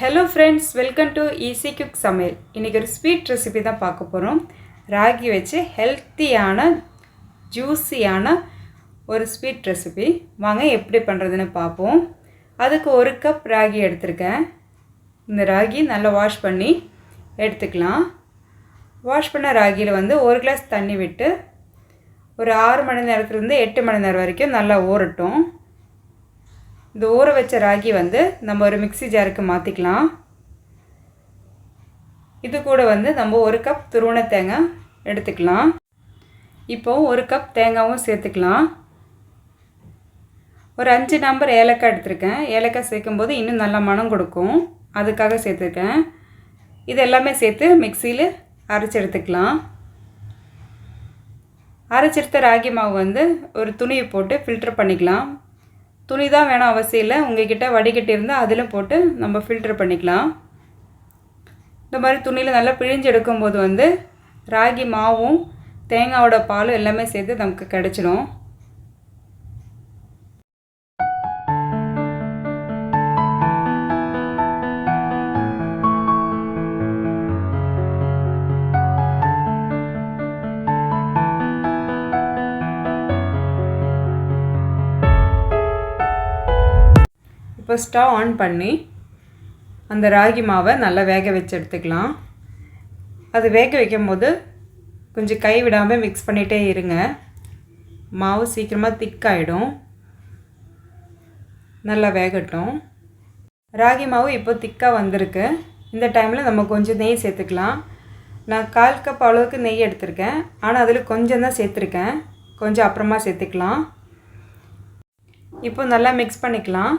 Hello friends, welcome to easy cook சமையல். இன்றைக்கி ஒரு ஸ்வீட் ரெசிபி தான் பார்க்க போகிறோம். ராகி வச்சு ஹெல்த்தியான ஜூஸியான ஒரு ஸ்வீட் ரெசிபி. வாங்க எப்படி பண்ணுறதுன்னு பார்ப்போம். அதுக்கு 1 கப் ராகி எடுத்திருக்கேன். இந்த ராகி நல்லா வாஷ் பண்ணி எடுத்துக்கலாம். வாஷ் பண்ண ராகியில் 1 கிளாஸ் தண்ணி விட்டு ஒரு 6 மணி நேரத்துலேருந்து 8 மணி நேரம் வரைக்கும் நல்லா ஊறட்டும். இந்த ஊற வச்ச ராகி நம்ம ஒரு மிக்ஸி ஜாருக்கு மாற்றிக்கலாம். இது கூட நம்ம 1 கப் துருவன தேங்காய் எடுத்துக்கலாம். இப்போது 1 கப் தேங்காயும் சேர்த்துக்கலாம். ஒரு 5 நம்பர் ஏலக்காய் எடுத்துருக்கேன். ஏலக்காய் சேர்க்கும்போது இன்னும் நல்லா மனம் கொடுக்கும், அதுக்காக சேர்த்துருக்கேன். இது எல்லாமே சேர்த்து மிக்சியில் அரைச்சி எடுத்துக்கலாம். அரைச்செடுத்த ராகி மாவு ஒரு துணியை போட்டு ஃபில்டர் பண்ணிக்கலாம். துணி தான் வேணும் அவசியம் இல்லை, உங்கள்கிட்ட வடிகட்டி இருந்தால் அதில் போட்டு நம்ம ஃபில்டர் பண்ணிக்கலாம். இந்த மாதிரி துணியில் நல்லா பிழிஞ்சு எடுக்கும்போது ராகி மாவும் தேங்காயோட பாலும் எல்லாமே சேர்த்து நமக்கு கிடச்சிடும். இப்போ ஸ்டவ் ஆன் பண்ணி அந்த ராகி மாவை நல்லா வேக வச்சு எடுத்துக்கலாம். அது வேக வைக்கும் போது கொஞ்சம் கை விடாமல் மிக்ஸ் பண்ணிகிட்டே இருங்க. மாவு சீக்கிரமாக திக்காயிடும். நல்லா வேகட்டும். ராகி மாவு இப்போ திக்காக வந்திருக்கு. இந்த டைமில் நம்ம கொஞ்சம் நெய் சேர்த்துக்கலாம். நான் 1/4 கப் அளவுக்கு நெய் எடுத்திருக்கேன், ஆனால் அதில் கொஞ்சம் தான் சேர்த்துருக்கேன். கொஞ்சம் அப்புறமா சேர்த்துக்கலாம். இப்போ நல்லா மிக்ஸ் பண்ணிக்கலாம்.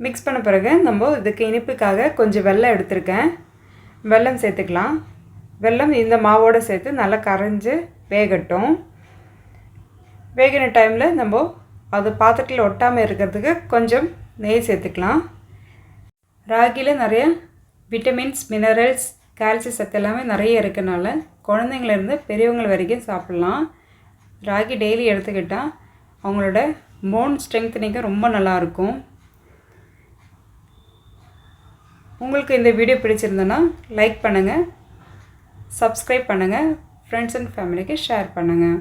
மிக்ஸ் பண்ண பிறகு நம்ம இதுக்கு இனிப்புக்காக கொஞ்சம் வெல்லம் எடுத்திருக்கேன். வெல்லம் சேர்த்துக்கலாம். வெல்லம் இந்த மாவோடு சேர்த்து நல்லா கரைஞ்சி வேகட்டும். வேகின டைமில் நம்ம அது பாத்திரத்தில் ஒட்டாமல் இருக்கிறதுக்கு கொஞ்சம் நெய் சேர்த்துக்கலாம். ராகியில் நிறைய விட்டமின்ஸ், மினரல்ஸ், கால்சியம் சத்து எல்லாமே நிறைய இருக்கனால குழந்தைங்கள்லேருந்து பெரியவங்க வரைக்கும் சாப்பிட்லாம். ராகி டெய்லி எடுத்துக்கிட்டால் அவங்களோட போன் ஸ்ட்ரெங்தனிங்க ரொம்ப நல்லாயிருக்கும். உங்களுக்கு இந்த வீடியோ பிடிச்சிருந்தனா லைக் பண்ணுங்கள், சப்ஸ்கிரைப் பண்ணுங்கள், ஃப்ரெண்ட்ஸ் அண்ட் ஃபேமிலிக்கு ஷேர் பண்ணுங்கள்.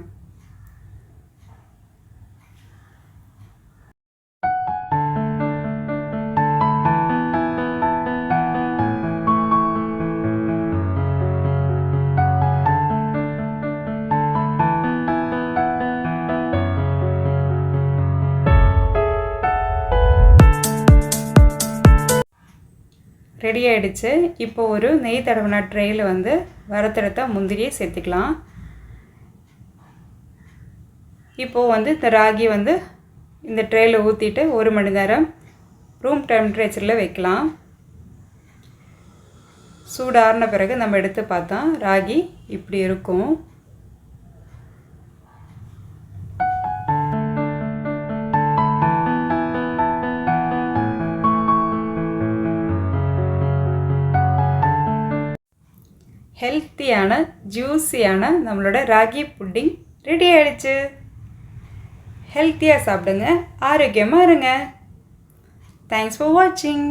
ரெடி ஆகிடுச்சு. இப்போ ஒரு நெய் தடவின ட்ரேயில் வறுத்தெடுத்த முந்திரியை சேர்த்துக்கலாம். இப்போது இந்த ராகி இந்த ட்ரேயில் ஊற்றிட்டு 1 மணி நேரம் ரூம் டெம்பரேச்சரில் வைக்கலாம். சூடாறின பிறகு நம்ம எடுத்து பார்த்தா ராகி இப்படி இருக்கும். ஹெல்த்தியான ஜூஸியான நம்மளோட ராகி புட்டிங் ரெடி ஆகிடுச்சு. ஹெல்த்தியாக சாப்பிடுங்க, ஆரோக்கியமாக இருங்க. தேங்க்ஸ் ஃபார் வாட்சிங்.